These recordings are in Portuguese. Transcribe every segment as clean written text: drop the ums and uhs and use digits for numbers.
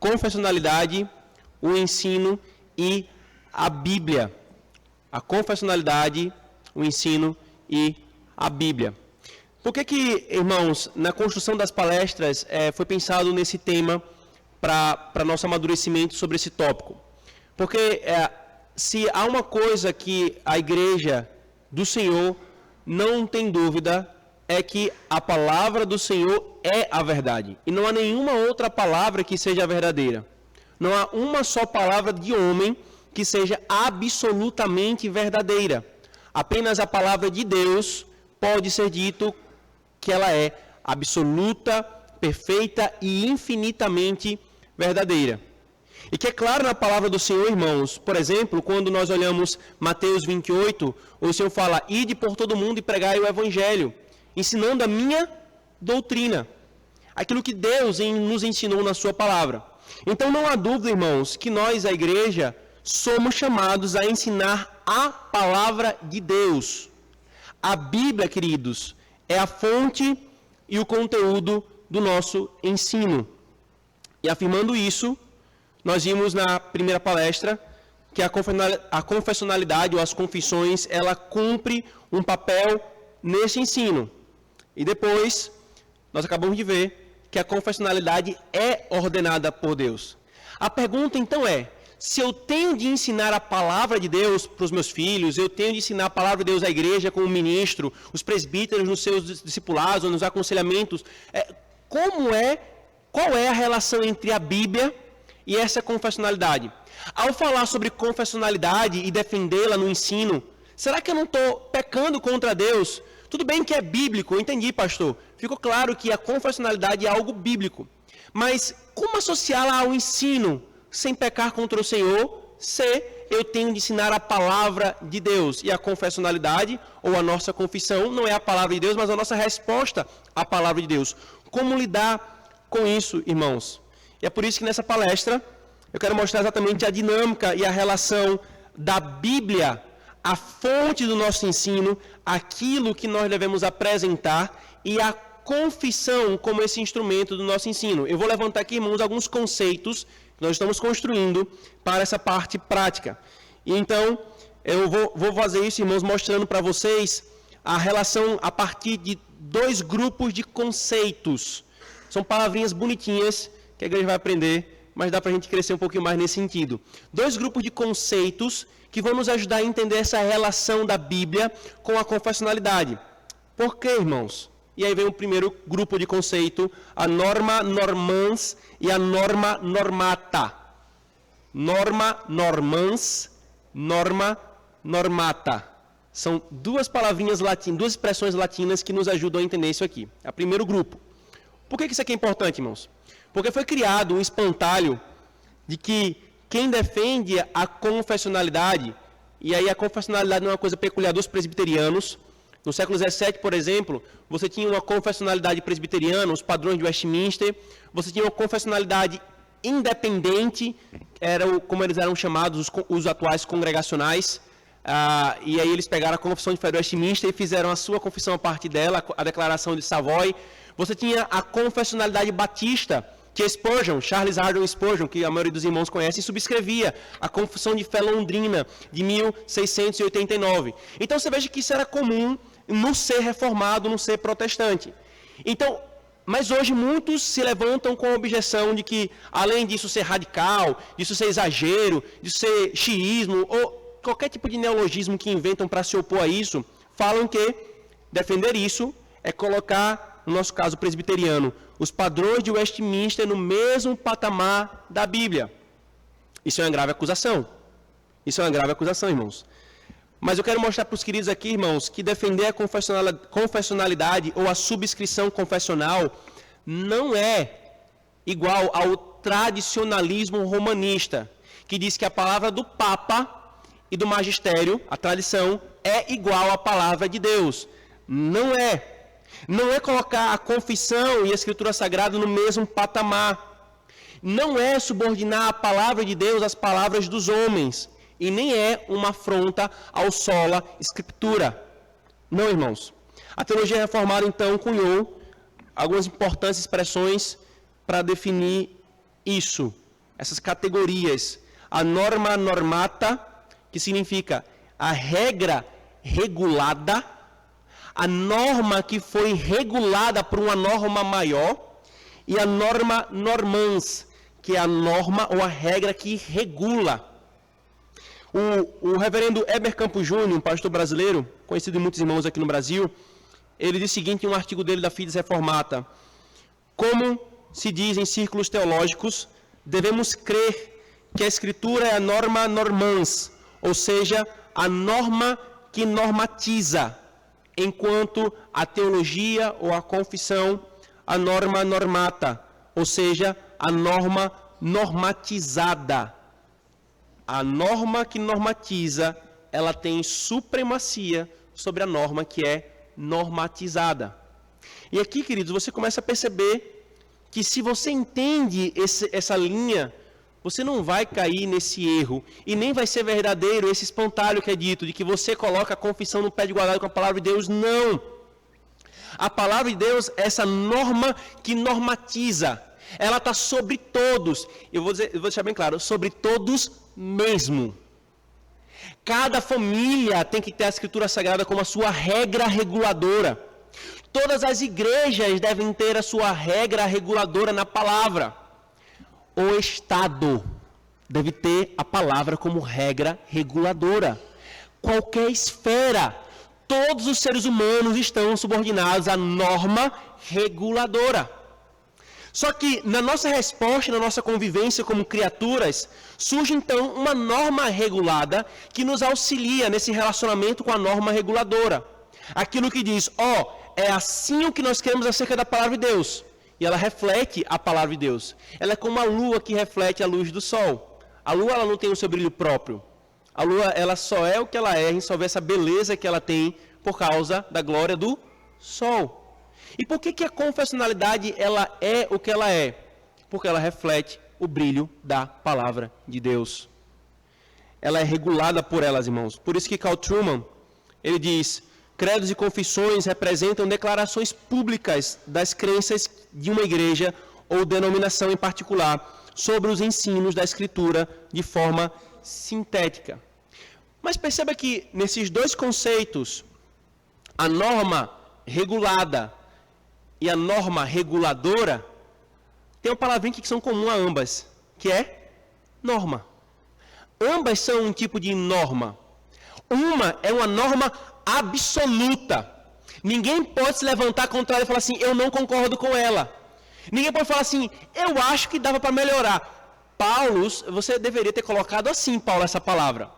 confessionalidade, o ensino e a Bíblia. A confessionalidade, o ensino e a Bíblia. Por que, irmãos, na construção das palestras foi pensado nesse tema para nosso amadurecimento sobre esse tópico? Porque se há uma coisa que a igreja do Senhor não tem dúvida, é que a palavra do Senhor é a verdade. E não há nenhuma outra palavra que seja verdadeira. Não há uma só palavra de homem que seja absolutamente verdadeira. Apenas a palavra de Deus pode ser dito que ela é absoluta, perfeita e infinitamente verdadeira. E que é claro na palavra do Senhor, irmãos, por exemplo, quando nós olhamos Mateus 28, o Senhor fala, ide por todo mundo e pregai o evangelho, ensinando a minha doutrina, aquilo que Deus nos ensinou na sua palavra. Então não há dúvida, irmãos, que nós, a igreja, somos chamados a ensinar a palavra de Deus. A Bíblia, queridos, é a fonte e o conteúdo do nosso ensino. E afirmando isso, nós vimos na primeira palestra que a confessionalidade ou as confissões, ela cumpre um papel nesse ensino. E depois, nós acabamos de ver que a confessionalidade é ordenada por Deus. A pergunta então é, se eu tenho de ensinar a palavra de Deus para os meus filhos, eu tenho de ensinar a palavra de Deus à igreja como ministro, os presbíteros nos seus discipulados, nos aconselhamentos, qual é a relação entre a Bíblia e essa confessionalidade? Ao falar sobre confessionalidade e defendê-la no ensino, será que eu não estou pecando contra Deus? Tudo bem que é bíblico, eu entendi, pastor. Ficou claro que a confessionalidade é algo bíblico. Mas como associá-la ao ensino sem pecar contra o Senhor, se eu tenho de ensinar a palavra de Deus? E a confessionalidade, ou a nossa confissão, não é a palavra de Deus, mas a nossa resposta à palavra de Deus. Como lidar com isso, irmãos? E é por isso que nessa palestra eu quero mostrar exatamente a dinâmica e a relação da Bíblia, a fonte do nosso ensino, aquilo que nós devemos apresentar e a confissão como esse instrumento do nosso ensino. Eu vou levantar aqui, irmãos, alguns conceitos que nós estamos construindo para essa parte prática. E então, eu vou fazer isso, irmãos, mostrando para vocês a relação a partir de dois grupos de conceitos. São palavrinhas bonitinhas que a igreja vai aprender, mas dá para a gente crescer um pouquinho mais nesse sentido. Dois grupos de conceitos que vão nos ajudar a entender essa relação da Bíblia com a confessionalidade. Por quê, irmãos? E aí vem o primeiro grupo de conceito, a norma normans e a norma normata. Norma normans, norma normata. São duas palavrinhas latinas, duas expressões latinas que nos ajudam a entender isso aqui. É o primeiro grupo. Por que isso aqui é importante, irmãos? Porque foi criado um espantalho de que quem defende a confessionalidade, e aí a confessionalidade não é uma coisa peculiar dos presbiterianos. No século XVII, por exemplo, você tinha uma confessionalidade presbiteriana, os padrões de Westminster, você tinha uma confessionalidade independente, como eles eram chamados, os atuais congregacionais, e aí eles pegaram a Confissão de Fé de Westminster e fizeram a sua confissão a partir dela, a Declaração de Savoy. Você tinha a confessionalidade batista, que Spurgeon, Charles Haddon Spurgeon, que a maioria dos irmãos conhece, subscrevia a Confissão de Fé Londrina, de 1689. Então você veja que isso era comum no ser reformado, no ser protestante. Então, mas hoje muitos se levantam com a objeção de que, além disso ser radical, disso ser exagero, disso ser xiismo, ou qualquer tipo de neologismo que inventam para se opor a isso, falam que defender isso é colocar, no nosso caso presbiteriano, os padrões de Westminster no mesmo patamar da Bíblia. Isso é uma grave acusação. Isso é uma grave acusação, irmãos. Mas eu quero mostrar para os queridos aqui, irmãos, que defender a confessionalidade ou a subscrição confessional não é igual ao tradicionalismo romanista, que diz que a palavra do Papa e do magistério, a tradição, é igual à palavra de Deus. Não é. Não é colocar a confissão e a Escritura Sagrada no mesmo patamar. Não é subordinar a palavra de Deus às palavras dos homens. E nem é uma afronta ao sola Escritura. Não, irmãos. A teologia reformada, então, cunhou algumas importantes expressões para definir isso. essas categorias. A norma normata, que significa a regra regulada, a norma que foi regulada por uma norma maior, e a norma normans, que é a norma ou a regra que regula. O reverendo Heber Campos Júnior, um pastor brasileiro, conhecido de muitos irmãos aqui no Brasil, ele diz o seguinte em um artigo dele da Fides Reformata: como se diz em círculos teológicos, devemos crer que a Escritura é a norma normans, ou seja, a norma que normatiza, enquanto a teologia ou a confissão, a norma normata, ou seja, a norma normatizada. A norma que normatiza, ela tem supremacia sobre a norma que é normatizada. E aqui, queridos, você começa a perceber que se você entende essa linha, você não vai cair nesse erro, e nem vai ser verdadeiro esse espantalho que é dito, de que você coloca a confissão no pé de igualdade com a palavra de Deus. Não! A palavra de Deus é essa norma que normatiza. Ela está sobre todos. Eu vou deixar bem claro, sobre todos mesmo. Cada família tem que ter a Escritura Sagrada como a sua regra reguladora. Todas as igrejas devem ter a sua regra reguladora na palavra. O Estado deve ter a palavra como regra reguladora. Qualquer esfera, todos os seres humanos estão subordinados à norma reguladora. Só que na nossa resposta, na nossa convivência como criaturas, surge então uma norma regulada que nos auxilia nesse relacionamento com a norma reguladora. Aquilo que diz, é assim o que nós queremos acerca da palavra de Deus. E ela reflete a palavra de Deus. Ela é como a lua que reflete a luz do sol. A lua ela não tem o seu brilho próprio. A lua ela só é o que ela é, a gente só vê essa beleza que ela tem por causa da glória do sol. E por que a confessionalidade ela é o que ela é? Porque ela reflete o brilho da palavra de Deus. Ela é regulada por elas, irmãos. Por isso que Carl Trueman, ele diz, credos e confissões representam declarações públicas das crenças de uma igreja ou denominação em particular sobre os ensinos da Escritura de forma sintética. Mas perceba que nesses dois conceitos, a norma regulada e a norma reguladora, tem uma palavrinha que são comum a ambas, que é norma. Ambas são um tipo de norma. Uma é uma norma absoluta. Ninguém pode se levantar contra ela e falar assim, eu não concordo com ela. Ninguém pode falar assim, eu acho que dava para melhorar. Paulo, você deveria ter colocado assim, Paulo, essa palavra.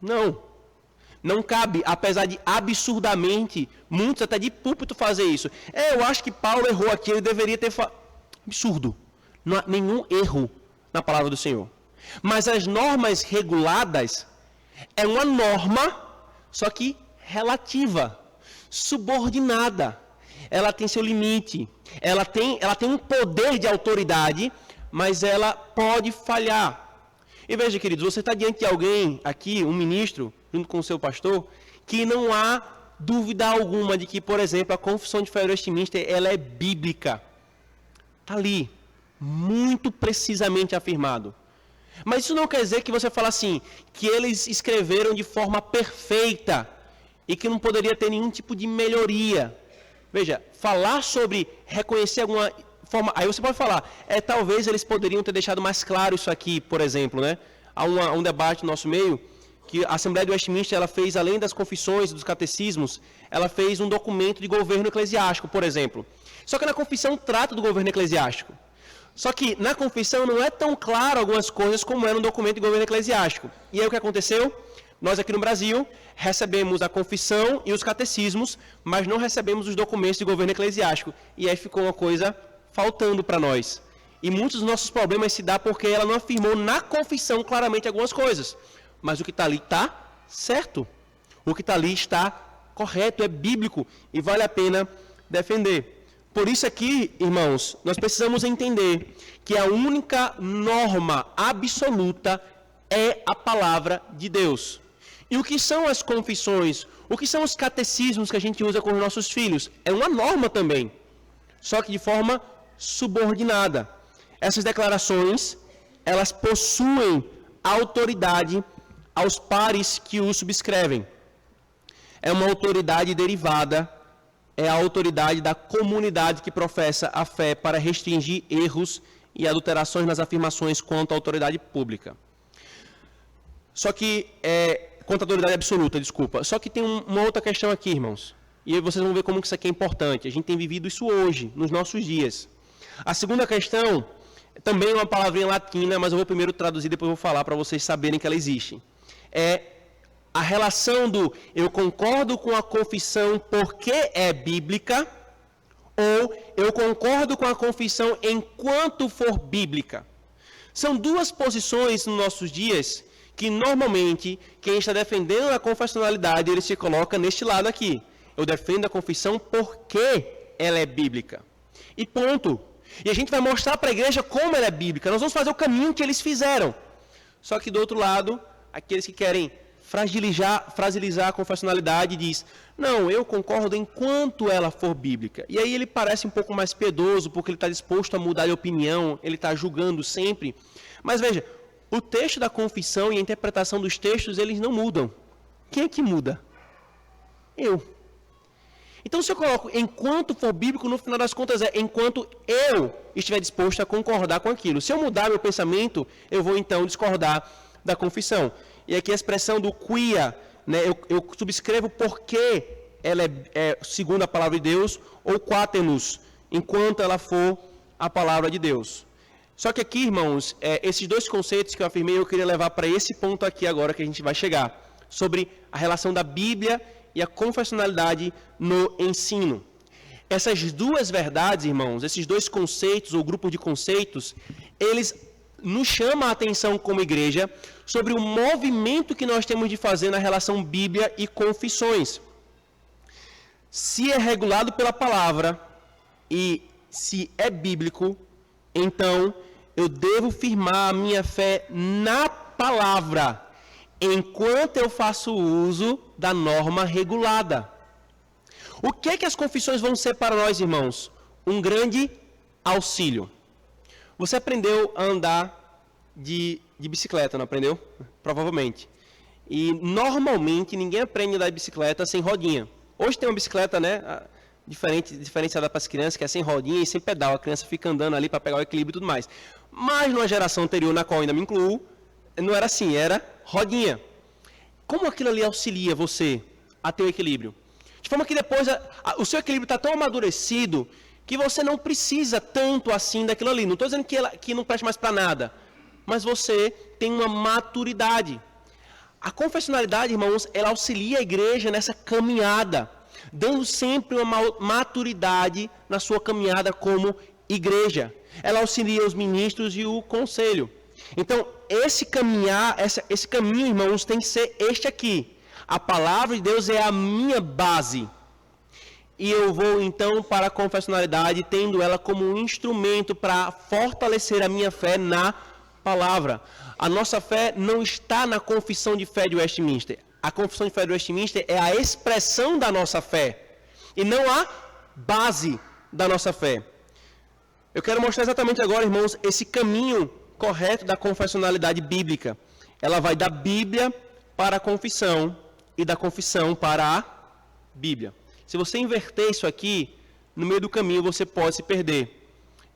Não cabe, apesar de absurdamente, muitos até de púlpito fazer isso. Eu acho que Paulo errou aqui, ele deveria ter falado. Absurdo. Não há nenhum erro na palavra do Senhor. Mas as normas reguladas é uma norma, só que relativa, subordinada. Ela tem seu limite. Ela tem um poder de autoridade, mas ela pode falhar. E veja, queridos, você está diante de alguém aqui, um ministro, junto com o seu pastor, que não há dúvida alguma de que, por exemplo, a Confissão de Fé de Westminster, ela é bíblica. Está ali, muito precisamente afirmado. Mas isso não quer dizer que você fala assim, que eles escreveram de forma perfeita e que não poderia ter nenhum tipo de melhoria. Veja, falar sobre reconhecer alguma forma, aí você pode falar, talvez eles poderiam ter deixado mais claro isso aqui, por exemplo, né? Há um debate no nosso meio, que a Assembleia de Westminster, ela fez, além das confissões, dos catecismos, ela fez um documento de governo eclesiástico, por exemplo. Só que na confissão trata do governo eclesiástico. Só que na confissão não é tão claro algumas coisas como é no documento de governo eclesiástico. E aí o que aconteceu? Nós aqui no Brasil recebemos a confissão e os catecismos, mas não recebemos os documentos de governo eclesiástico. E aí ficou uma coisa faltando para nós. E muitos dos nossos problemas se dá porque ela não afirmou na confissão claramente algumas coisas. Mas o que está ali está certo. O que está ali está correto, é bíblico e vale a pena defender. Por isso aqui, irmãos, nós precisamos entender que a única norma absoluta é a palavra de Deus. E o que são as confissões? O que são os catecismos que a gente usa com os nossos filhos? É uma norma também, só que de forma subordinada. Essas declarações, elas possuem autoridade aos pares que os subscrevem. É uma autoridade derivada, é a autoridade da comunidade que professa a fé para restringir erros e adulterações nas afirmações quanto à autoridade pública. Só que, quanto à autoridade absoluta, desculpa. Só que tem uma outra questão aqui, irmãos. E aí vocês vão ver como que isso aqui é importante. A gente tem vivido isso hoje, nos nossos dias. A segunda questão, também é uma palavrinha latina, mas eu vou primeiro traduzir, depois eu vou falar para vocês saberem que ela existe. É a relação do eu concordo com a confissão porque é bíblica, ou eu concordo com a confissão enquanto for bíblica. São duas posições nos nossos dias que normalmente quem está defendendo a confessionalidade, ele se coloca neste lado aqui. Eu defendo a confissão porque ela é bíblica. E ponto. E a gente vai mostrar para a igreja como ela é bíblica. Nós vamos fazer o caminho que eles fizeram. Só que do outro lado, aqueles que querem fragilizar a confessionalidade diz, não, eu concordo enquanto ela for bíblica. E aí ele parece um pouco mais piedoso, porque ele está disposto a mudar de opinião, ele está julgando sempre. Mas veja, o texto da confissão e a interpretação dos textos, eles não mudam. Quem é que muda? Eu. Então, se eu coloco enquanto for bíblico, no final das contas é enquanto eu estiver disposto a concordar com aquilo. Se eu mudar meu pensamento, eu vou então discordar da confissão. E aqui a expressão do quia, né, eu subscrevo porque ela é segundo a palavra de Deus, ou quaternos, enquanto ela for a palavra de Deus. Só que aqui, irmãos, esses dois conceitos que eu afirmei, eu queria levar para esse ponto aqui agora que a gente vai chegar, sobre a relação da Bíblia e a confessionalidade no ensino. Essas duas verdades, irmãos, esses dois conceitos, ou grupo de conceitos, eles nos chamam a atenção como igreja sobre o movimento que nós temos de fazer na relação Bíblia e confissões. Se é regulado pela palavra e se é bíblico, então eu devo firmar a minha fé na palavra, enquanto eu faço uso da norma regulada. O que é que as confissões vão ser para nós, irmãos? Um grande auxílio. Você aprendeu a andar de bicicleta, não aprendeu? Provavelmente. E normalmente ninguém aprende a andar de bicicleta sem rodinha. Hoje tem uma bicicleta, né, diferenciada para as crianças, que é sem rodinha e sem pedal. A criança fica andando ali para pegar o equilíbrio e tudo mais. Mas numa geração anterior, na qual ainda me incluo, não era assim, era rodinha. Como aquilo ali auxilia você a ter o equilíbrio? De forma que depois o seu equilíbrio está tão amadurecido que você não precisa tanto assim daquilo ali. Não estou dizendo que não preste mais para nada, mas você tem uma maturidade. A confessionalidade, irmãos, ela auxilia a igreja nessa caminhada, dando sempre uma maturidade na sua caminhada como igreja. Ela auxilia os ministros e o conselho. Então, esse caminho, irmãos, tem que ser este aqui. A palavra de Deus é a minha base. E eu vou, então, para a confessionalidade, tendo ela como um instrumento para fortalecer a minha fé na palavra. A nossa fé não está na confissão de fé de Westminster. A confissão de fé de Westminster é a expressão da nossa fé, e não a base da nossa fé. Eu quero mostrar exatamente agora, irmãos, esse caminho correto da confessionalidade bíblica. Ela vai da Bíblia para a confissão e da confissão para a Bíblia. Se você inverter isso aqui, no meio do caminho você pode se perder.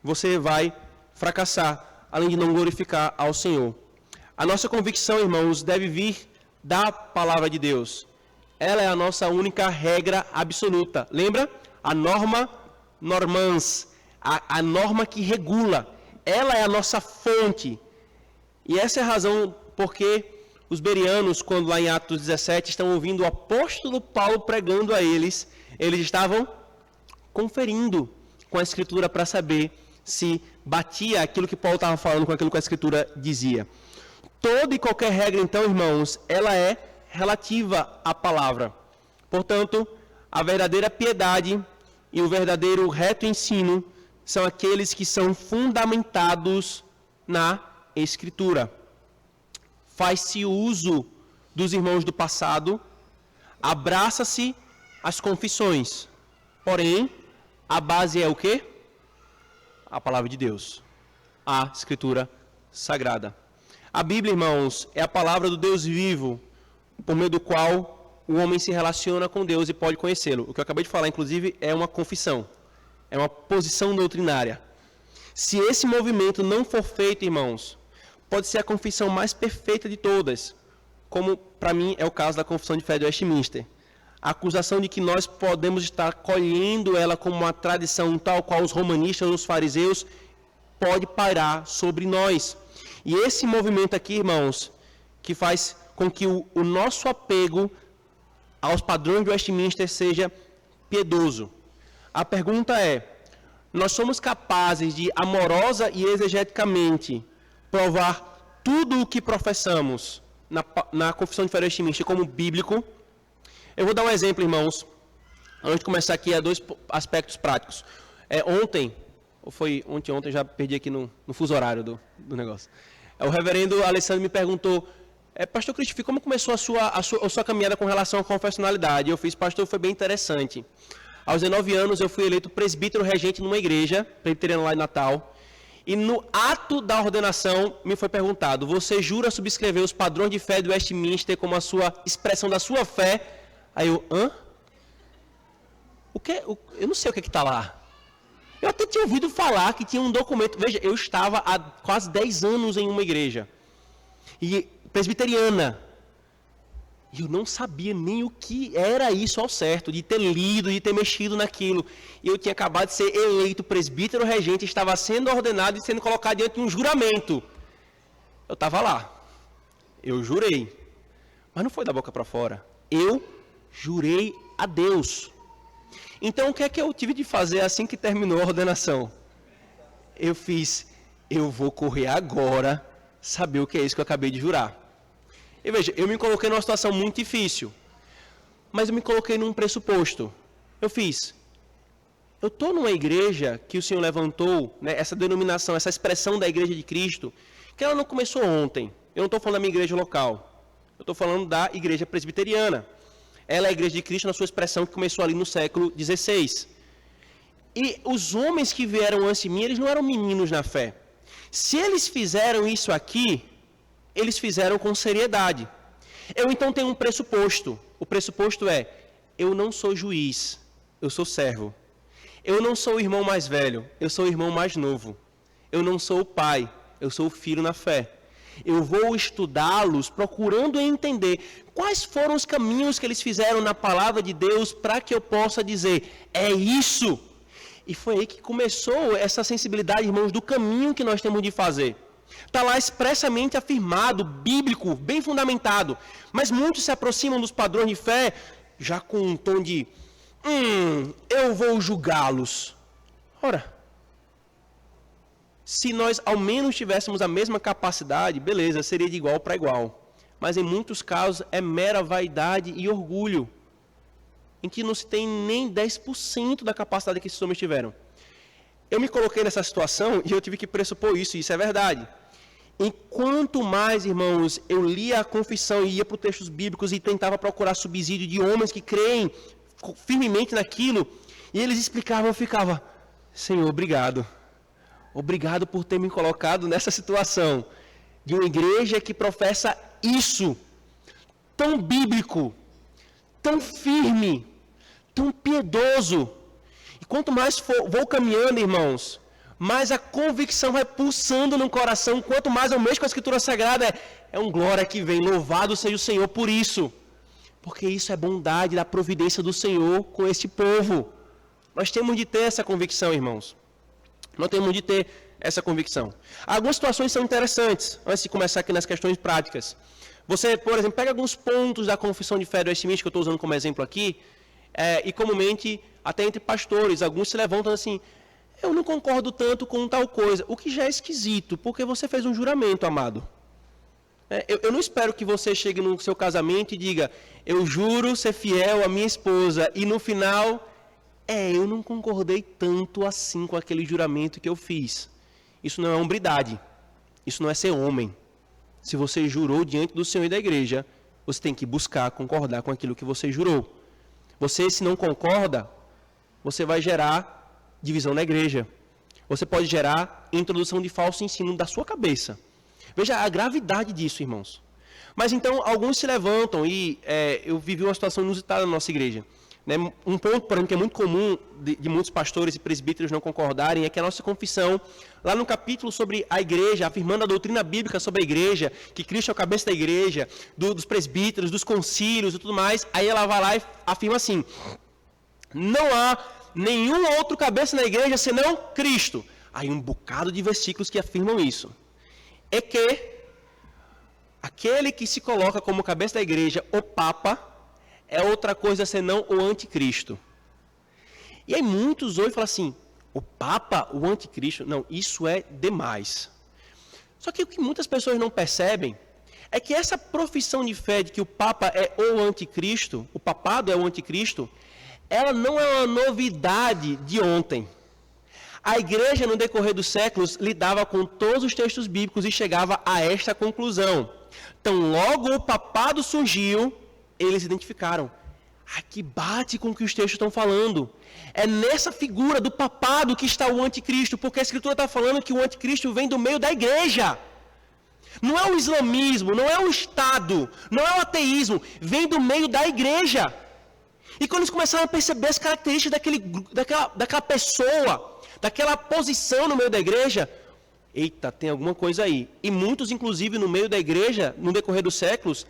Você vai fracassar, além de não glorificar ao Senhor. A nossa convicção, irmãos, deve vir da palavra de Deus. Ela é a nossa única regra absoluta. Lembra? A norma normans, a norma que regula. Ela é a nossa fonte. E essa é a razão porque os bereanos, quando lá em Atos 17, estão ouvindo o apóstolo Paulo pregando a eles, eles estavam conferindo com a Escritura para saber se batia aquilo que Paulo estava falando com aquilo que a Escritura dizia. Toda e qualquer regra, então, irmãos, ela é relativa à palavra. Portanto, a verdadeira piedade e o verdadeiro reto ensino são aqueles que são fundamentados na Escritura. Faz-se uso dos irmãos do passado, abraça-se as confissões. Porém, a base é o quê? A palavra de Deus, a Escritura sagrada. A Bíblia, irmãos, é a palavra do Deus vivo, por meio do qual o homem se relaciona com Deus e pode conhecê-lo. O que eu acabei de falar, inclusive, é uma confissão, é uma posição doutrinária. Se esse movimento não for feito, irmãos, pode ser a confissão mais perfeita de todas, como para mim é o caso da Confissão de Fé de Westminster. A acusação de que nós podemos estar colhendo ela como uma tradição tal qual os romanistas ou os fariseus pode pairar sobre nós. E esse movimento aqui, irmãos, que faz com que o nosso apego aos padrões de Westminster seja piedoso. A pergunta é, nós somos capazes de, amorosa e exegeticamente, provar tudo o que professamos na Confissão de Fé de Westminster como bíblico? Eu vou dar um exemplo, irmãos, antes de começar aqui, a 2 aspectos práticos. Ontem, já perdi aqui no fuso horário do negócio. O reverendo Alessandro me perguntou, pastor Cristian, como começou a sua caminhada com relação à confessionalidade? Eu fiz, pastor, foi bem interessante. Aos 19 anos, eu fui eleito presbítero regente numa igreja, presbiteriana lá em Natal, e no ato da ordenação me foi perguntado, você jura subscrever os padrões de fé do Westminster como a sua expressão da sua fé? Aí eu, O que? Eu não sei o que está lá. Eu até tinha ouvido falar que tinha um documento. Veja, eu estava há quase 10 anos em uma igreja e presbiteriana. E eu não sabia nem o que era isso ao certo, de ter lido, de ter mexido naquilo. E eu tinha acabado de ser eleito presbítero regente, estava sendo ordenado e sendo colocado diante de um juramento. Eu estava lá. Eu jurei. Mas não foi da boca para fora. Eu jurei a Deus. Então, o que é que eu tive de fazer assim que terminou a ordenação? Eu vou correr agora, saber o que é isso que eu acabei de jurar. E veja, eu me coloquei numa situação muito difícil, mas eu me coloquei num pressuposto. Eu estou numa igreja que o Senhor levantou, né, essa denominação, essa expressão da Igreja de Cristo, que ela não começou ontem. Eu não estou falando da minha igreja local, eu estou falando da igreja presbiteriana. Ela é a Igreja de Cristo na sua expressão que começou ali no século XVI. E os homens que vieram antes de mim, eles não eram meninos na fé. Se eles fizeram isso aqui, eles fizeram com seriedade. Eu então tenho um pressuposto. O pressuposto é, eu não sou juiz, eu sou servo. Eu não sou o irmão mais velho, eu sou o irmão mais novo. Eu não sou o pai, eu sou o filho na fé. Eu vou estudá-los procurando entender quais foram os caminhos que eles fizeram na palavra de Deus para que eu possa dizer, é isso. E foi aí que começou essa sensibilidade, irmãos, do caminho que nós temos de fazer. Está lá expressamente afirmado, bíblico, bem fundamentado. Mas muitos se aproximam dos padrões de fé já com um tom de, eu vou julgá-los. Ora, se nós ao menos tivéssemos a mesma capacidade, beleza, seria de igual para igual. Mas em muitos casos é mera vaidade e orgulho, em que não se tem nem 10% da capacidade que esses homens tiveram. Eu me coloquei nessa situação e eu tive que pressupor isso, e isso é verdade. E quanto mais, irmãos, eu lia a confissão e ia para os textos bíblicos e tentava procurar subsídio de homens que creem firmemente naquilo, e eles explicavam, eu ficava, Senhor, obrigado. Obrigado por ter me colocado nessa situação de uma igreja que professa isso, tão bíblico, tão firme, tão piedoso. E quanto mais vou caminhando, irmãos, mais a convicção vai pulsando no coração. Quanto mais eu mexo com a Escritura Sagrada, é um glória que vem. Louvado seja o Senhor por isso. Porque isso é bondade da providência do Senhor com este povo. Nós temos de ter essa convicção, irmãos. Nós temos de ter essa convicção. Algumas situações são interessantes, antes de começar aqui nas questões práticas. Você, por exemplo, pega alguns pontos da Confissão de Fé do Westminster, que eu estou usando como exemplo aqui, e comumente, até entre pastores, alguns se levantam assim, eu não concordo tanto com tal coisa, o que já é esquisito, porque você fez um juramento, amado. Eu não espero que você chegue no seu casamento e diga, eu juro ser fiel à minha esposa, e no final, eu não concordei tanto assim com aquele juramento que eu fiz. Isso não é hombridade, isso não é ser homem. Se você jurou diante do Senhor e da igreja, você tem que buscar concordar com aquilo que você jurou. Você, se não concorda, você vai gerar divisão na igreja. Você pode gerar introdução de falso ensino da sua cabeça. Veja a gravidade disso, irmãos. Mas então, alguns se levantam e eu vivi uma situação inusitada na nossa igreja. Né? Um ponto, por exemplo, que é muito comum de muitos pastores e presbíteros não concordarem é que a nossa confissão, lá no capítulo sobre a igreja, afirmando a doutrina bíblica sobre a igreja, que Cristo é o cabeça da igreja, dos presbíteros, dos concílios e tudo mais, aí ela vai lá e afirma assim: não há nenhum outro cabeça na igreja senão Cristo. Aí um bocado de versículos que afirmam isso. É que aquele que se coloca como cabeça da igreja, o Papa, é outra coisa senão o anticristo. E aí muitos hoje falam assim, o Papa, o anticristo, não, isso é demais. Só que o que muitas pessoas não percebem é que essa profissão de fé de que o Papa é o anticristo, o papado é o anticristo, ela não é uma novidade de ontem. A igreja, no decorrer dos séculos, lidava com todos os textos bíblicos e chegava a esta conclusão. Então, logo o papado surgiu, eles identificaram. Aqui bate com o que os textos estão falando. É nessa figura do papado que está o anticristo, porque a Escritura está falando que o anticristo vem do meio da igreja. Não é o islamismo, não é o Estado, não é o ateísmo, vem do meio da igreja. E quando eles começaram a perceber as características daquela pessoa, daquela posição no meio da igreja, eita, tem alguma coisa aí. E muitos, inclusive, no meio da igreja, no decorrer dos séculos,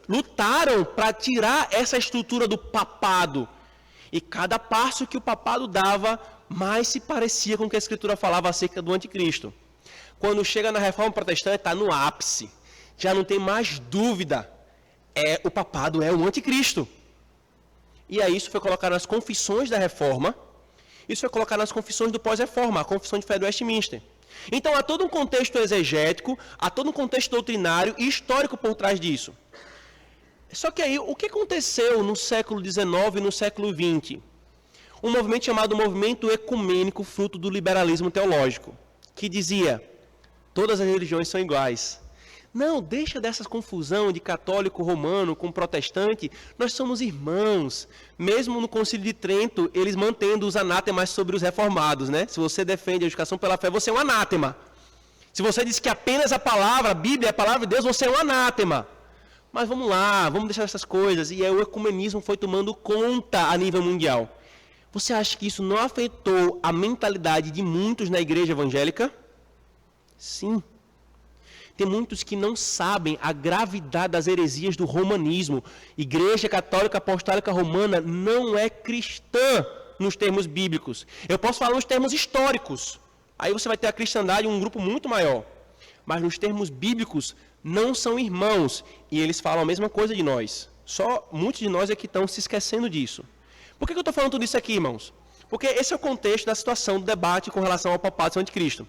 lutaram para tirar essa estrutura do papado. E cada passo que o papado dava, mais se parecia com o que a Escritura falava acerca do anticristo. Quando chega na Reforma Protestante, está no ápice. Já não tem mais dúvida. O papado é o anticristo. E aí isso foi colocado nas confissões da Reforma. Isso foi colocado nas confissões do pós-reforma, a confissão de fé do Westminster. Então há todo um contexto exegético, há todo um contexto doutrinário e histórico por trás disso. Só que aí, o que aconteceu no século XIX e no século XX? Um movimento chamado movimento ecumênico, fruto do liberalismo teológico, que dizia, todas as religiões são iguais. Não, deixa dessa confusão de católico romano com protestante, nós somos irmãos. Mesmo no Concílio de Trento, eles mantendo os anátemas sobre os reformados, né? Se você defende a justificação pela fé, você é um anátema. Se você diz que apenas a palavra, a Bíblia é a palavra de Deus, você é um anátema. Mas vamos lá, vamos deixar essas coisas. E aí o ecumenismo foi tomando conta a nível mundial. Você acha que isso não afetou a mentalidade de muitos na igreja evangélica? Sim. Tem muitos que não sabem a gravidade das heresias do romanismo. Igreja Católica Apostólica Romana não é cristã nos termos bíblicos. Eu posso falar nos termos históricos. Aí você vai ter a cristandade um grupo muito maior. Mas nos termos bíblicos, não são irmãos. E eles falam a mesma coisa de nós. Só muitos de nós é que estão se esquecendo disso. Por que eu estou falando tudo isso aqui, irmãos? Porque esse é o contexto da situação do debate com relação ao papado do anticristo.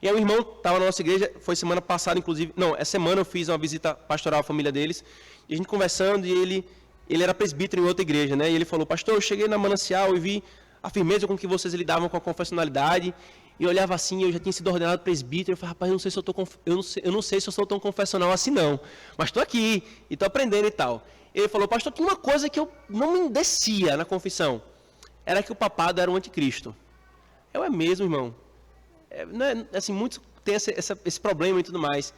E aí o irmão estava na nossa igreja, foi semana passada, inclusive, não, essa semana eu fiz uma visita pastoral à família deles, e a gente conversando, e ele era presbítero em outra igreja, né? E ele falou, pastor, eu cheguei na Manancial e vi a firmeza com que vocês lidavam com a confessionalidade, e eu olhava assim, eu já tinha sido ordenado presbítero, eu falei, rapaz, eu não sei se eu sou tão confessional assim não, mas estou aqui, e estou aprendendo e tal. Ele falou, pastor, tinha uma coisa que eu não me descia na confissão, era que o papado era o anticristo. É mesmo, irmão. Assim, muitos têm esse problema e tudo mais.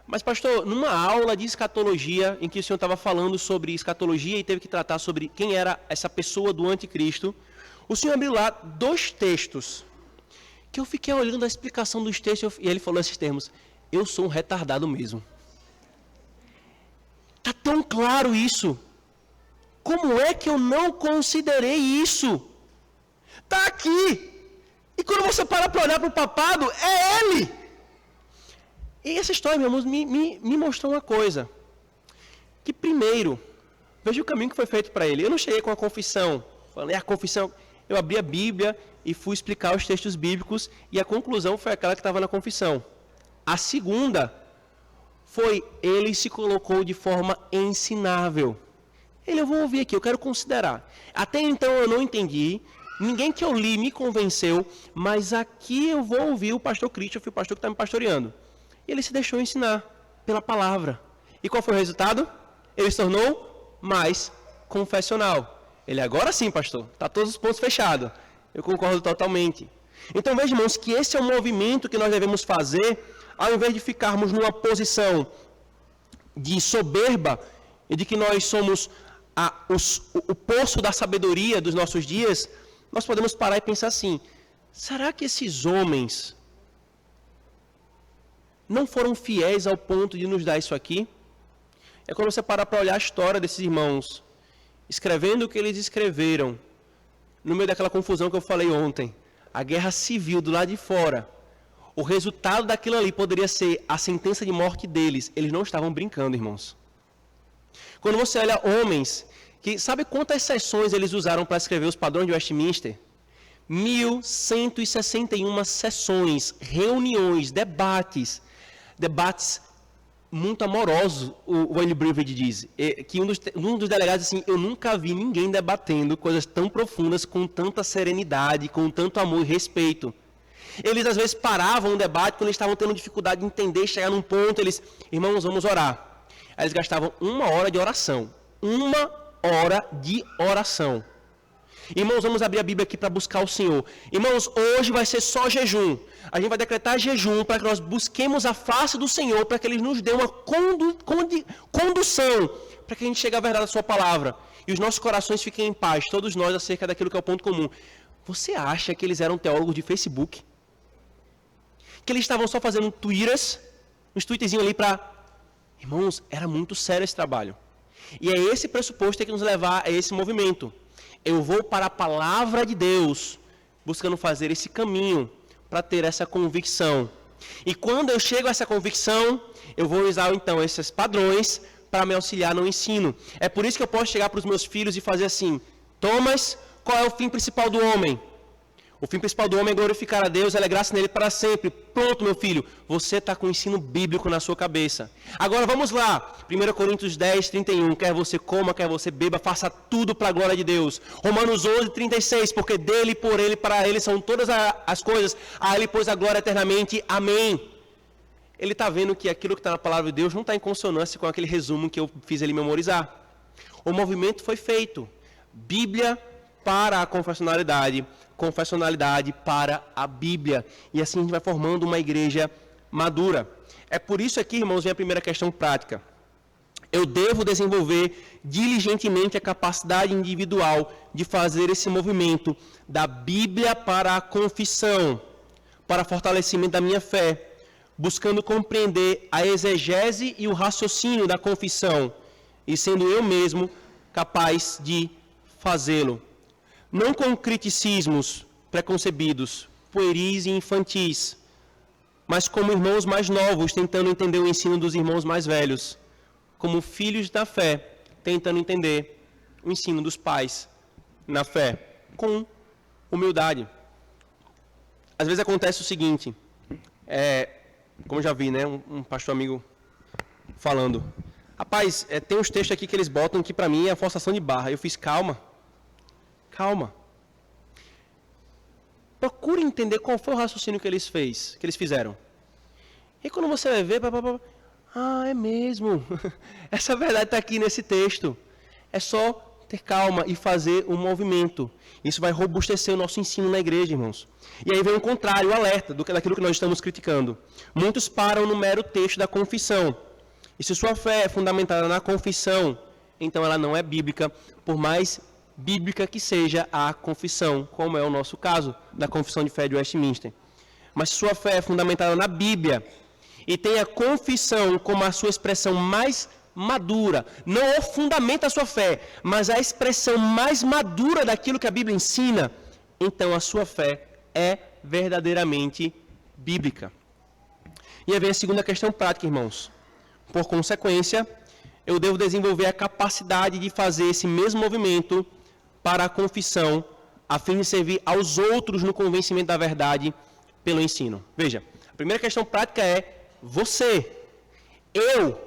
Mas, pastor, numa aula de escatologia, em que o senhor estava falando sobre escatologia e teve que tratar sobre quem era essa pessoa do anticristo, o senhor abriu lá 2 textos, que eu fiquei olhando a explicação dos textos, e ele falou esses termos, eu sou um retardado mesmo. Está tão claro isso. Como é que eu não considerei isso? Está aqui. E quando você para olhar para o papado, é ele. E essa história, meu irmão, me mostrou uma coisa. Que primeiro, veja o caminho que foi feito para ele. Eu não cheguei com a confissão. Falei, a confissão. Eu abri a Bíblia e fui explicar os textos bíblicos. E a conclusão foi aquela que estava na confissão. A segunda foi, ele se colocou de forma ensinável. Eu vou ouvir aqui, eu quero considerar. Até então eu não entendi. Ninguém que eu li me convenceu, mas aqui eu vou ouvir o pastor Cristian, o pastor que está me pastoreando. E ele se deixou ensinar pela palavra. E qual foi o resultado? Ele se tornou mais confessional. Ele, agora sim, pastor, está todos os pontos fechados. Eu concordo totalmente. Então veja, irmãos, que esse é o movimento que nós devemos fazer ao invés de ficarmos numa posição de soberba e de que nós somos o poço da sabedoria dos nossos dias, nós podemos parar e pensar assim: será que esses homens não foram fiéis ao ponto de nos dar isso aqui? É quando você parar para olhar a história desses irmãos, escrevendo o que eles escreveram, no meio daquela confusão que eu falei ontem, a guerra civil do lado de fora, o resultado daquilo ali poderia ser a sentença de morte deles. Eles não estavam brincando, irmãos. Quando você olha homens, que sabe quantas sessões eles usaram para escrever os padrões de Westminster? 1.161 sessões, reuniões, debates muito amorosos, o Wayne Brevard diz, que um dos delegados, assim, eu nunca vi ninguém debatendo coisas tão profundas, com tanta serenidade, com tanto amor e respeito. Eles, às vezes, paravam o debate quando eles estavam tendo dificuldade de entender, chegar num ponto, eles, irmãos, vamos orar. Aí eles gastavam 1 hora de oração. 1 hora de oração. Irmãos, vamos abrir a Bíblia aqui para buscar o Senhor. Irmãos, hoje vai ser só jejum. A gente vai decretar jejum para que nós busquemos a face do Senhor, para que Ele nos dê uma condução, para que a gente chegue à verdade da Sua palavra. E os nossos corações fiquem em paz, todos nós, acerca daquilo que é o ponto comum. Você acha que eles eram teólogos de Facebook? Que eles estavam só fazendo uns tweetzinhos ali para... Irmãos, era muito sério esse trabalho. E é esse pressuposto que tem que nos levar a esse movimento. Eu vou para a palavra de Deus, buscando fazer esse caminho para ter essa convicção. E quando eu chego a essa convicção, eu vou usar então esses padrões para me auxiliar no ensino. É por isso que eu posso chegar para os meus filhos e fazer assim: Thomas, qual é o fim principal do homem? O fim principal do homem é glorificar a Deus, alegrar-se nele para sempre. Pronto, meu filho, você está com o ensino bíblico na sua cabeça. Agora vamos lá, 1 Coríntios 10, 31, quer você coma, quer você beba, faça tudo para a glória de Deus. Romanos 11, 36, porque dele, por ele, para ele são todas as coisas, a ele pois a glória eternamente, amém. Ele está vendo que aquilo que está na palavra de Deus não está em consonância com aquele resumo que eu fiz ele memorizar. O movimento foi feito, Bíblia para a confessionalidade para a Bíblia. E assim a gente vai formando uma igreja madura. É por isso aqui, irmãos, vem a primeira questão prática. Eu devo desenvolver diligentemente a capacidade individual de fazer esse movimento da Bíblia para a confissão, para fortalecimento da minha fé, buscando compreender a exegese e o raciocínio da confissão, e sendo eu mesmo capaz de fazê-lo. Não com criticismos preconcebidos, pueris e infantis, mas como irmãos mais novos, tentando entender o ensino dos irmãos mais velhos, como filhos da fé, tentando entender o ensino dos pais na fé, com humildade. Às vezes acontece o seguinte, como já vi, né, um pastor amigo falando, rapaz, tem uns textos aqui que eles botam que para mim é a forçação de barra. Eu fiz calma. Procure entender qual foi o raciocínio que eles fizeram. E quando você vai ver, é mesmo. Essa verdade está aqui nesse texto. É só ter calma e fazer um movimento. Isso vai robustecer o nosso ensino na igreja, irmãos. E aí vem o contrário, o alerta daquilo que nós estamos criticando. Muitos param no mero texto da confissão. E se sua fé é fundamentada na confissão, então ela não é bíblica, por mais bíblica que seja a confissão, como é o nosso caso da Confissão de Fé de Westminster. Mas se sua fé é fundamentada na Bíblia e tem a confissão como a sua expressão mais madura, não o fundamento da sua fé, mas a expressão mais madura daquilo que a Bíblia ensina, então a sua fé é verdadeiramente bíblica. E aí vem a segunda questão prática, irmãos. Por consequência, eu devo desenvolver a capacidade de fazer esse mesmo movimento para a confissão, a fim de servir aos outros no convencimento da verdade pelo ensino. Veja, a primeira questão prática é eu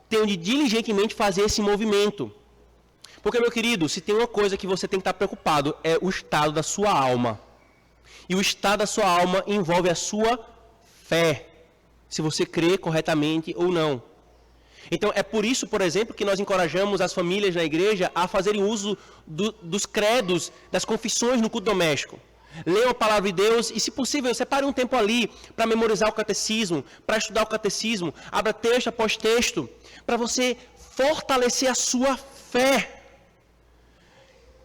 tenho de diligentemente fazer esse movimento. Porque, meu querido, se tem uma coisa que você tem que estar preocupado, é o estado da sua alma. E o estado da sua alma envolve a sua fé, se você crê corretamente ou não. Então, é por isso, por exemplo, que nós encorajamos as famílias na igreja a fazerem uso dos credos, das confissões no culto doméstico. Leiam a palavra de Deus e, se possível, separe um tempo ali para memorizar o catecismo, para estudar o catecismo, abra texto após texto, para você fortalecer a sua fé.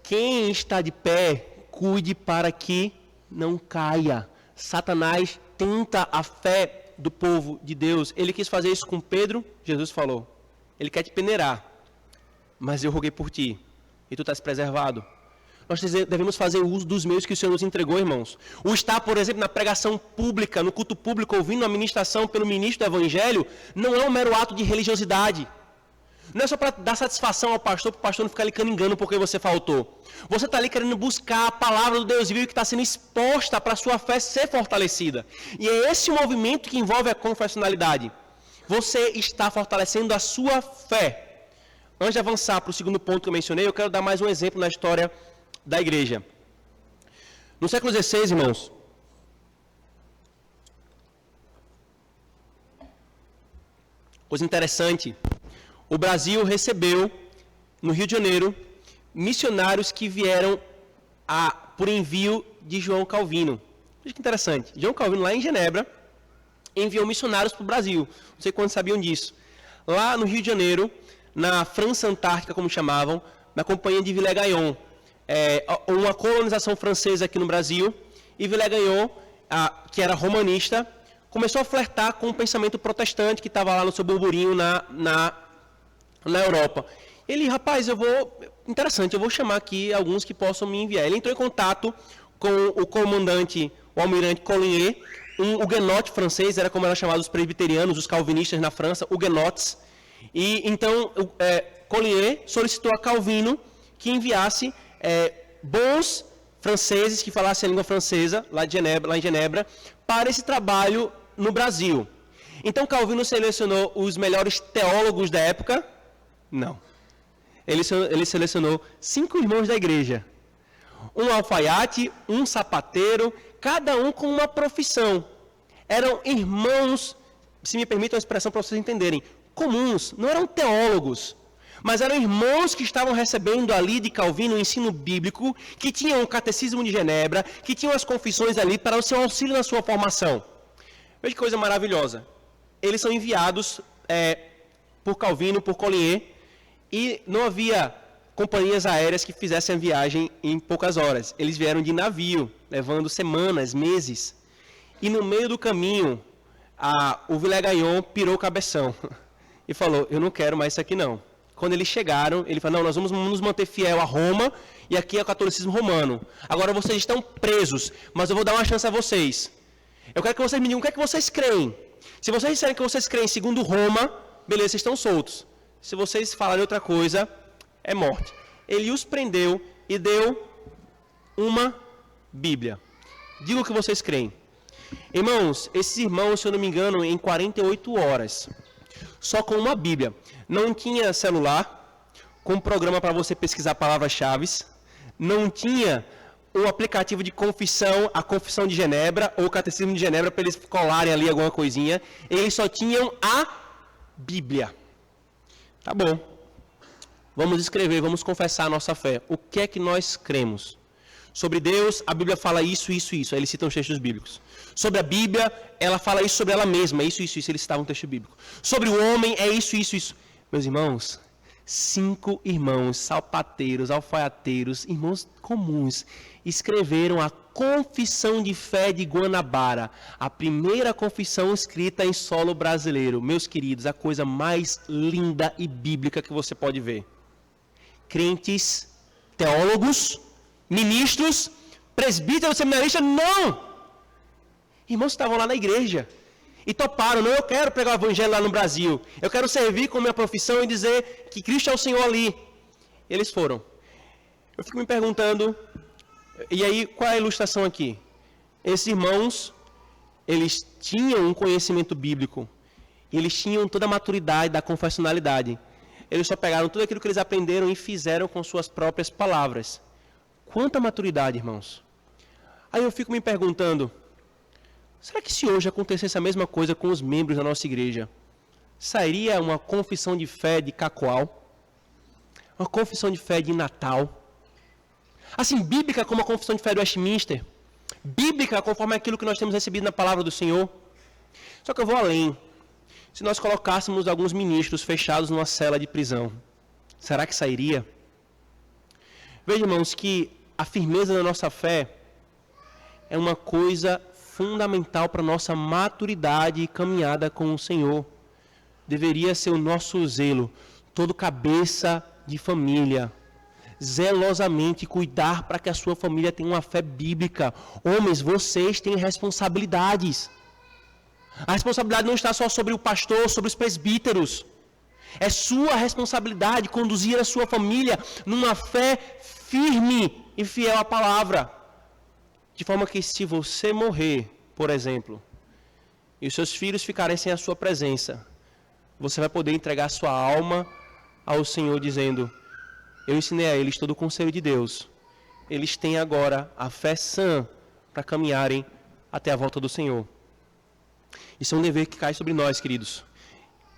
Quem está de pé, cuide para que não caia. Satanás tenta a fé do povo de Deus. Ele quis fazer isso com Pedro, Jesus falou. Ele quer te peneirar, mas eu roguei por ti, e tu estás preservado. Nós devemos fazer uso dos meios que o Senhor nos entregou, irmãos. O estar, por exemplo, na pregação pública, no culto público, ouvindo a ministração pelo ministro do Evangelho, não é um mero ato de religiosidade. Não é só para dar satisfação ao pastor, para o pastor não ficar lhe caningando porque você faltou. Você está ali querendo buscar a palavra do Deus vivo que está sendo exposta para a sua fé ser fortalecida. E é esse o movimento que envolve a confessionalidade. Você está fortalecendo a sua fé. Antes de avançar para o segundo ponto que eu mencionei, eu quero dar mais um exemplo na história da igreja. No século XVI, irmãos, coisa interessante, o Brasil recebeu, no Rio de Janeiro, missionários que vieram por envio de João Calvino. Veja que interessante. João Calvino, lá em Genebra, enviou missionários para o Brasil. Não sei quantos sabiam disso. Lá no Rio de Janeiro, na França Antártica, como chamavam, na companhia de Villegagnon, uma colonização francesa aqui no Brasil, e Villegagnon, que era romanista, começou a flertar com o pensamento protestante que estava lá no seu burburinho na Europa. Ele, rapaz, interessante, eu vou chamar aqui alguns que possam me enviar. Ele entrou em contato com o comandante, o almirante Coligny, um huguenote francês, era como eram chamados os presbiterianos, os calvinistas na França, huguenotes. E então, Coligny solicitou a Calvino que enviasse bons franceses que falassem a língua francesa, lá em Genebra, para esse trabalho no Brasil. Então, Calvino selecionou os melhores teólogos da época? Não. Ele selecionou 5 irmãos da igreja. Um alfaiate, um sapateiro, cada um com uma profissão. Eram irmãos, se me permitam a expressão para vocês entenderem, comuns, não eram teólogos, mas eram irmãos que estavam recebendo ali de Calvino o ensino bíblico, que tinham o catecismo de Genebra, que tinham as confissões ali para o seu auxílio na sua formação. Veja que coisa maravilhosa. Eles são enviados por Calvino, por Coligny, e não havia companhias aéreas que fizessem a viagem em poucas horas. Eles vieram de navio, levando semanas, meses. E no meio do caminho, o Villegagnon pirou o cabeção e falou, eu não quero mais isso aqui não. Quando eles chegaram, ele falou, não, nós vamos nos manter fiel a Roma, e aqui é o catolicismo romano. Agora vocês estão presos, mas eu vou dar uma chance a vocês. Eu quero que vocês me digam o que é que vocês creem. Se vocês disserem que vocês creem segundo Roma, beleza, vocês estão soltos. Se vocês falarem outra coisa, é morte. Ele os prendeu e deu uma Bíblia. Diga o que vocês creem. Irmãos, esses irmãos, se eu não me engano, em 48 horas, só com uma Bíblia. Não tinha celular, com programa para você pesquisar palavras-chave, não tinha um aplicativo de confissão, a confissão de Genebra, ou o catecismo de Genebra, para eles colarem ali alguma coisinha. Eles só tinham a Bíblia. Tá bom. Vamos escrever, vamos confessar a nossa fé. O que é que nós cremos? Sobre Deus, a Bíblia fala isso, isso, isso. Aí eles citam os textos bíblicos. Sobre a Bíblia, ela fala isso sobre ela mesma. Isso, isso, isso. Eles citavam um texto bíblico. Sobre o homem, é isso, isso, isso. Meus irmãos, 5 irmãos, sapateiros, alfaiateiros, irmãos comuns, escreveram a Confissão de Fé de Guanabara, a primeira confissão escrita em solo brasileiro. Meus queridos, a coisa mais linda e bíblica que você pode ver. Crentes, teólogos, ministros, presbíteros, seminaristas, não! Irmãos estavam lá na igreja e toparam, não, eu quero pregar o evangelho lá no Brasil, eu quero servir com minha profissão e dizer que Cristo é o Senhor ali. Eles foram. Eu fico me perguntando, e aí qual é a ilustração aqui? Esses irmãos, eles tinham um conhecimento bíblico, eles tinham toda a maturidade da confessionalidade. Eles só pegaram tudo aquilo que eles aprenderam e fizeram com suas próprias palavras. Quanta maturidade, irmãos. Aí eu fico me perguntando, será que se hoje acontecesse a mesma coisa com os membros da nossa igreja, sairia uma confissão de fé de Cacoal? Uma confissão de fé de Natal? Assim, bíblica como a confissão de fé do Westminster? bíblica conforme aquilo que nós temos recebido na palavra do Senhor. Só que eu vou além. Se nós colocássemos alguns ministros fechados numa cela de prisão, será que sairia? Veja, irmãos, que a firmeza da nossa fé é uma coisa fundamental para a nossa maturidade e caminhada com o Senhor. Deveria ser o nosso zelo, todo cabeça de família, zelosamente cuidar para que a sua família tenha uma fé bíblica. Homens, vocês têm responsabilidades. A responsabilidade não está só sobre o pastor, sobre os presbíteros. É sua responsabilidade conduzir a sua família numa fé firme e fiel à palavra. De forma que se você morrer, por exemplo, e os seus filhos ficarem sem a sua presença, você vai poder entregar sua alma ao Senhor dizendo: eu ensinei a eles todo o conselho de Deus. Eles têm agora a fé sã para caminharem até a volta do Senhor. Isso é um dever que cai sobre nós, queridos.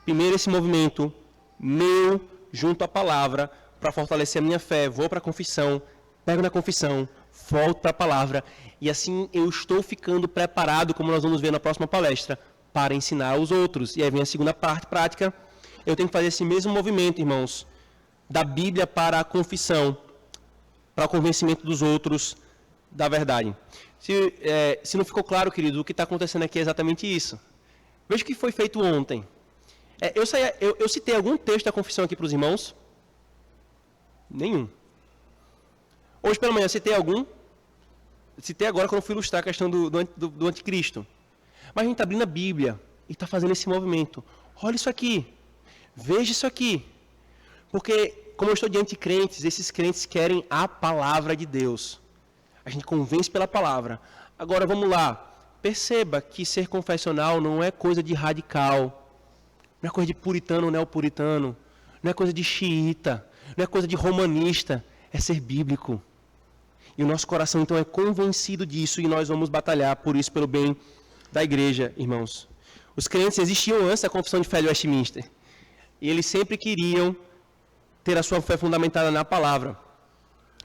Primeiro, esse movimento meu junto à palavra para fortalecer a minha fé. Vou para a confissão, pego na confissão, volto para a palavra. E assim eu estou ficando preparado, como nós vamos ver na próxima palestra, para ensinar aos outros. E aí vem a segunda parte prática. Eu tenho que fazer esse mesmo movimento, irmãos, da Bíblia para a confissão, para o convencimento dos outros da verdade. Se não ficou claro, querido, o que está acontecendo aqui é exatamente isso. Veja o que foi feito ontem. Eu citei algum texto da confissão aqui para os irmãos? Nenhum. Hoje pela manhã citei algum? Citei agora quando eu fui ilustrar a questão do anticristo. Mas a gente está abrindo a Bíblia e está fazendo esse movimento. Olha isso aqui. Veja isso aqui. Porque, como eu estou diante de crentes, esses crentes querem a palavra de Deus. A gente convence pela palavra. Agora, vamos lá. Perceba que ser confessional não é coisa de radical. Não é coisa de puritano ou neopuritano. Não é coisa de xiita. Não é coisa de romanista. É ser bíblico. E o nosso coração, então, é convencido disso. E nós vamos batalhar por isso, pelo bem da igreja, irmãos. Os crentes existiam antes da confissão de fé de Westminster. E eles sempre queriam ter a sua fé fundamentada na palavra.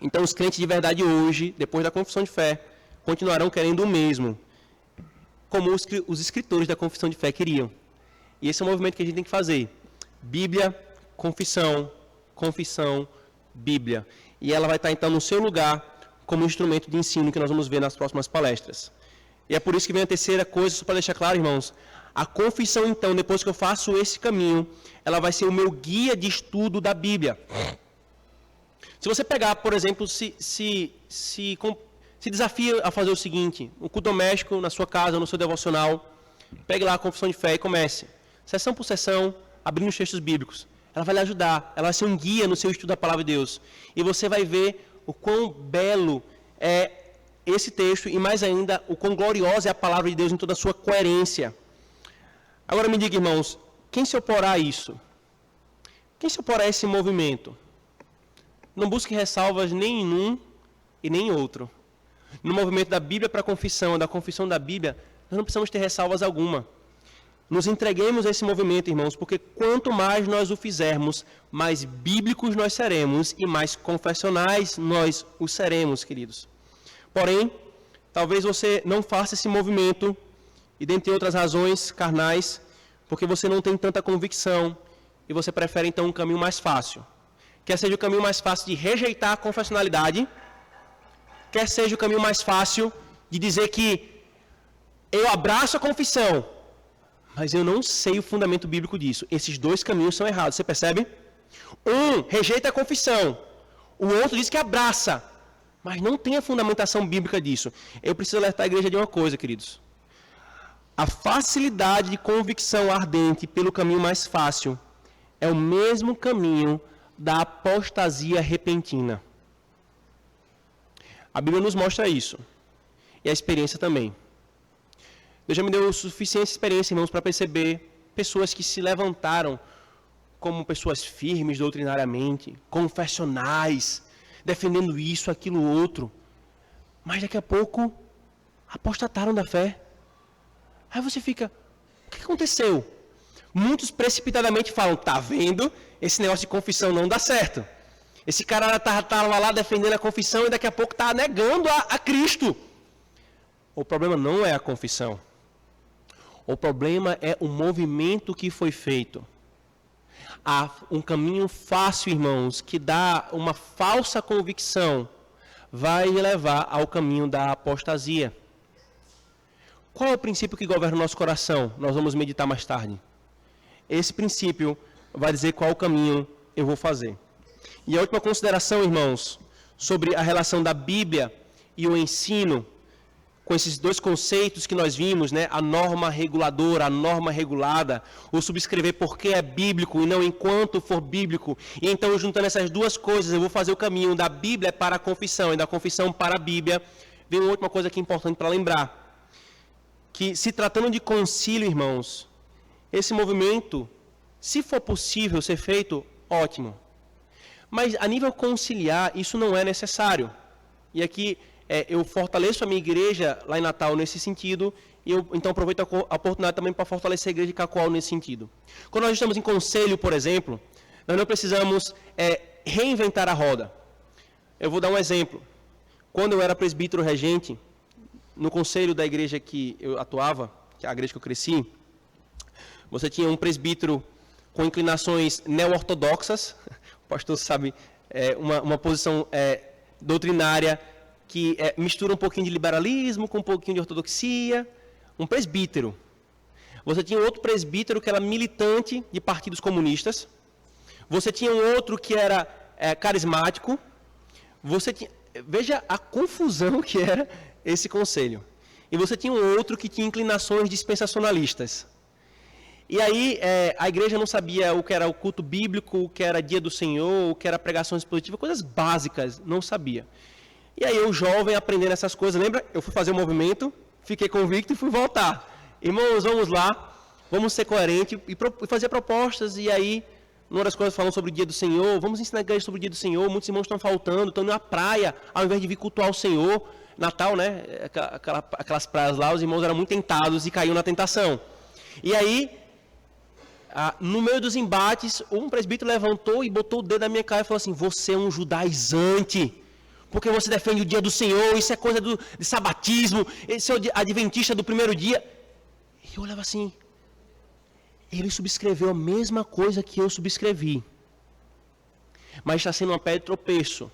Então, os crentes de verdade hoje, depois da confissão de fé, continuarão querendo o mesmo, como os escritores da confissão de fé queriam. E esse é o movimento que a gente tem que fazer. Bíblia, confissão, confissão, Bíblia. E ela vai estar, então, no seu lugar como instrumento de ensino que nós vamos ver nas próximas palestras. E é por isso que vem a terceira coisa, só para deixar claro, irmãos. A confissão, então, depois que eu faço esse caminho, ela vai ser o meu guia de estudo da Bíblia. Se você pegar, por exemplo, se desafia a fazer o seguinte, um culto doméstico na sua casa, no seu devocional, pegue lá a confissão de fé e comece, sessão por sessão, abrindo os textos bíblicos. Ela vai lhe ajudar, ela vai ser um guia no seu estudo da palavra de Deus. E você vai ver o quão belo é esse texto e mais ainda o quão gloriosa é a palavra de Deus em toda a sua coerência. Agora me diga, irmãos, quem se oporá a isso? Quem se oporá a esse movimento? Não busque ressalvas nem em um e nem em outro. No movimento da Bíblia para a confissão, da confissão da Bíblia, nós não precisamos ter ressalvas alguma. Nos entreguemos a esse movimento, irmãos, porque quanto mais nós o fizermos, mais bíblicos nós seremos e mais confessionais nós o seremos, queridos. Porém, talvez você não faça esse movimento, e dentre outras razões carnais, porque você não tem tanta convicção, e você prefere então um caminho mais fácil. Quer seja o caminho mais fácil de rejeitar a confessionalidade, quer seja o caminho mais fácil de dizer que eu abraço a confissão, mas eu não sei o fundamento bíblico disso. Esses dois caminhos são errados, você percebe? Um rejeita a confissão, o outro diz que abraça, mas não tem a fundamentação bíblica disso. Eu preciso alertar a igreja de uma coisa, queridos. A facilidade de convicção ardente pelo caminho mais fácil é o mesmo caminho da apostasia repentina. A Bíblia nos mostra isso. E a experiência também. Deus já me deu suficiente experiência, irmãos, para perceber pessoas que se levantaram como pessoas firmes doutrinariamente, confessionais, defendendo isso, aquilo, outro. Mas daqui a pouco apostataram da fé. Aí você fica, o que aconteceu? Muitos precipitadamente falam, tá vendo? Esse negócio de confissão não dá certo. Esse cara estava lá defendendo a confissão e daqui a pouco está negando a Cristo. O problema não é a confissão. O problema é o movimento que foi feito. Há um caminho fácil, irmãos, que dá uma falsa convicção, vai levar ao caminho da apostasia. Qual é o princípio que governa o nosso coração? Nós vamos meditar mais tarde. Esse princípio vai dizer qual caminho eu vou fazer. E a última consideração, irmãos, sobre a relação da Bíblia e o ensino, com esses dois conceitos que nós vimos, né? A norma reguladora, a norma regulada, o subscrever porque é bíblico e não enquanto for bíblico. E então, juntando essas duas coisas, eu vou fazer o caminho da Bíblia para a confissão e da confissão para a Bíblia. Vem uma última coisa aqui importante para lembrar, que se tratando de concílio, irmãos, esse movimento, se for possível ser feito, ótimo. Mas a nível conciliar, isso não é necessário. E aqui eu fortaleço a minha igreja lá em Natal nesse sentido, e eu então aproveito a oportunidade também para fortalecer a igreja de Cacoal nesse sentido. Quando nós estamos em conselho, por exemplo, nós não precisamos reinventar a roda. Eu vou dar um exemplo. Quando eu era presbítero regente, no conselho da igreja que eu atuava, que é a igreja que eu cresci, você tinha um presbítero com inclinações neo-ortodoxas, o pastor sabe, uma posição doutrinária que mistura um pouquinho de liberalismo com um pouquinho de ortodoxia, um presbítero. Você tinha outro presbítero que era militante de partidos comunistas, você tinha um outro que era carismático, veja a confusão que era esse conselho. E você tinha um outro que tinha inclinações dispensacionalistas. E aí a igreja não sabia o que era o culto bíblico, o que era dia do Senhor, o que era pregação expositiva, coisas básicas, não sabia. E aí eu, jovem, aprendendo essas coisas, lembra? Eu fui fazer o movimento, fiquei convicto e fui voltar. Irmãos, vamos lá, vamos ser coerentes e fazer propostas. E aí, numa das coisas falando sobre o dia do Senhor, vamos ensinar a igreja sobre o dia do Senhor, muitos irmãos estão faltando, estão na praia, ao invés de vir cultuar o Senhor. Natal, né? Aquelas praias lá, os irmãos eram muito tentados e caíam na tentação. E aí, no meio dos embates, um presbítero levantou e botou o dedo na minha cara e falou assim: você é um judaizante, porque você defende o dia do Senhor, isso é coisa de sabatismo, esse é o adventista do primeiro dia. E eu olhava assim, ele subscreveu a mesma coisa que eu subscrevi, mas está sendo uma pedra de tropeço.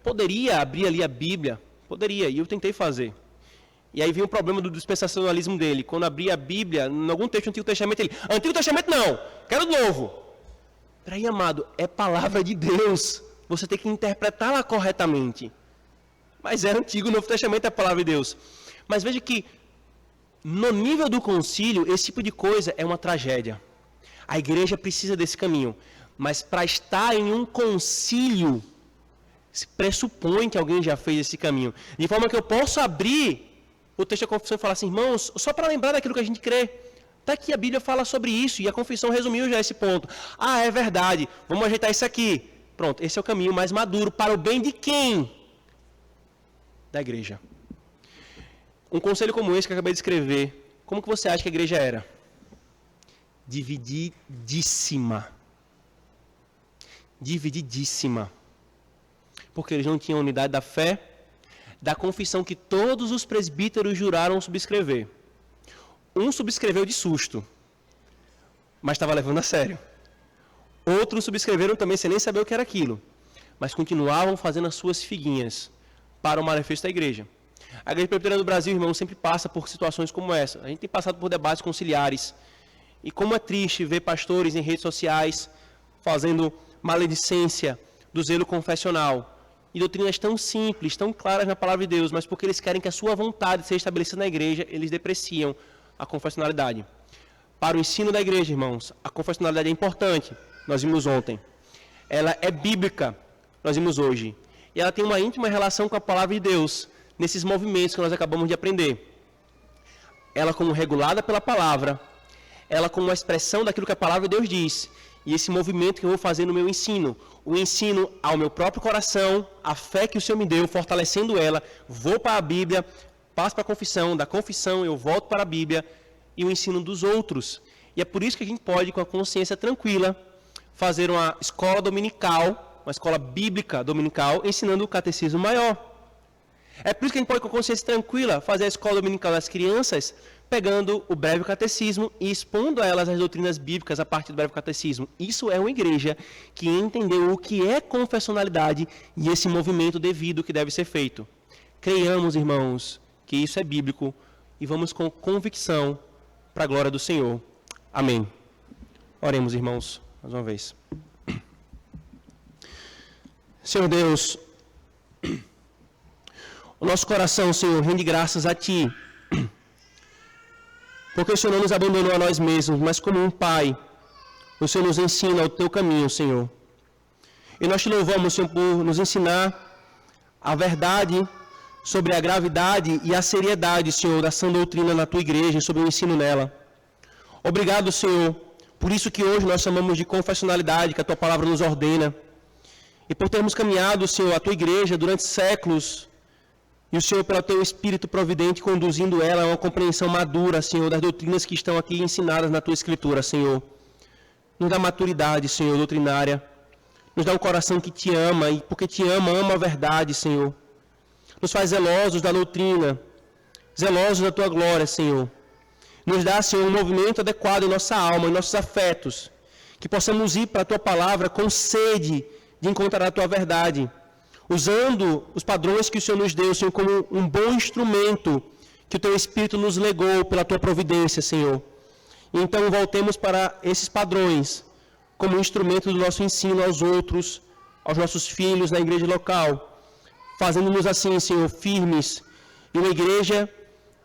Poderia abrir ali a Bíblia, poderia, e eu tentei fazer. E aí veio o problema do dispensacionalismo dele. Quando abria a Bíblia, em algum texto do Antigo Testamento, ele: Antigo Testamento não, quero novo. Peraí, amado, é palavra de Deus. Você tem que interpretá-la corretamente. Mas é Antigo, Novo Testamento é a palavra de Deus. Mas veja que, no nível do concílio, esse tipo de coisa é uma tragédia. A igreja precisa desse caminho. Mas para estar em um concílio, se pressupõe que alguém já fez esse caminho. De forma que eu posso abrir o texto da confissão e falar assim: irmãos, só para lembrar daquilo que a gente crê. Está aqui, a Bíblia fala sobre isso, e a confissão resumiu já esse ponto. É verdade, vamos ajeitar isso aqui. Pronto, esse é o caminho mais maduro para o bem de quem? Da igreja. Um conselho como esse que eu acabei de escrever, como que você acha que a igreja era? Divididíssima. Divididíssima. Porque eles não tinham unidade da fé, da confissão que todos os presbíteros juraram subscrever. Um subscreveu de susto, mas estava levando a sério. Outros subscreveram também sem nem saber o que era aquilo, mas continuavam fazendo as suas figuinhas para o malefício da igreja. A Igreja Presbiteriana do Brasil, irmão, sempre passa por situações como essa. A gente tem passado por debates conciliares. E como é triste ver pastores em redes sociais fazendo maledicência do zelo confessional. E doutrinas tão simples, tão claras na palavra de Deus, mas porque eles querem que a sua vontade seja estabelecida na igreja, eles depreciam a confessionalidade. Para o ensino da igreja, irmãos, a confessionalidade é importante. Nós vimos ontem. Ela é bíblica, nós vimos hoje. E ela tem uma íntima relação com a palavra de Deus, nesses movimentos que nós acabamos de aprender. Ela como regulada pela palavra, ela como uma expressão daquilo que a palavra de Deus diz. E esse movimento que eu vou fazer no meu ensino, o ensino ao meu próprio coração, a fé que o Senhor me deu, fortalecendo ela, vou para a Bíblia, passo para a confissão, da confissão eu volto para a Bíblia, e o ensino dos outros. E é por isso que a gente pode, com a consciência tranquila, fazer uma escola dominical, uma escola bíblica dominical, ensinando o catecismo maior. É por isso que a gente pode, com consciência tranquila, fazer a escola dominical das crianças, pegando o breve catecismo e expondo a elas as doutrinas bíblicas a partir do breve catecismo. Isso é uma igreja que entendeu o que é confessionalidade e esse movimento devido que deve ser feito. Creiamos, irmãos, que isso é bíblico e vamos com convicção para a glória do Senhor. Amém. Oremos, irmãos, mais uma vez. Senhor Deus, o nosso coração, Senhor, rende graças a Ti, porque o Senhor não nos abandonou a nós mesmos, mas como um Pai, o Senhor nos ensina o Teu caminho, Senhor. E nós Te louvamos, Senhor, por nos ensinar a verdade sobre a gravidade e a seriedade, Senhor, da sã doutrina na Tua igreja e sobre o ensino nela. Obrigado, Senhor, por isso que hoje nós chamamos de confessionalidade, que a Tua palavra nos ordena. E por termos caminhado, Senhor, a Tua igreja durante séculos, e o Senhor, pelo Teu Espírito providente, conduzindo ela a uma compreensão madura, Senhor, das doutrinas que estão aqui ensinadas na Tua Escritura, Senhor. Nos dá maturidade, Senhor, doutrinária. Nos dá um coração que Te ama, e porque Te ama, ama a verdade, Senhor. Nos faz zelosos da doutrina, zelosos da Tua glória, Senhor. Nos dá, Senhor, um movimento adequado em nossa alma, em nossos afetos, que possamos ir para a Tua palavra com sede de encontrar a Tua verdade, usando os padrões que o Senhor nos deu, Senhor, como um bom instrumento que o Teu Espírito nos legou pela Tua providência, Senhor. E então voltemos para esses padrões como instrumento do nosso ensino aos outros, aos nossos filhos na igreja local, fazendo-nos assim, Senhor, firmes, e uma igreja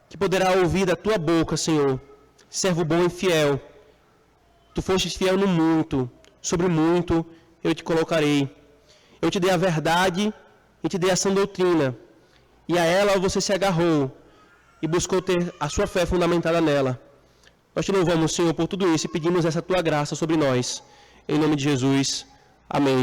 que poderá ouvir da Tua boca, Senhor, servo bom e fiel. Tu fostes fiel no muito, sobre muito eu te colocarei. Eu te dei a verdade e te dei a sã doutrina. E a ela você se agarrou e buscou ter a sua fé fundamentada nela. Nós te louvamos, Senhor, por tudo isso e pedimos essa Tua graça sobre nós. Em nome de Jesus. Amém.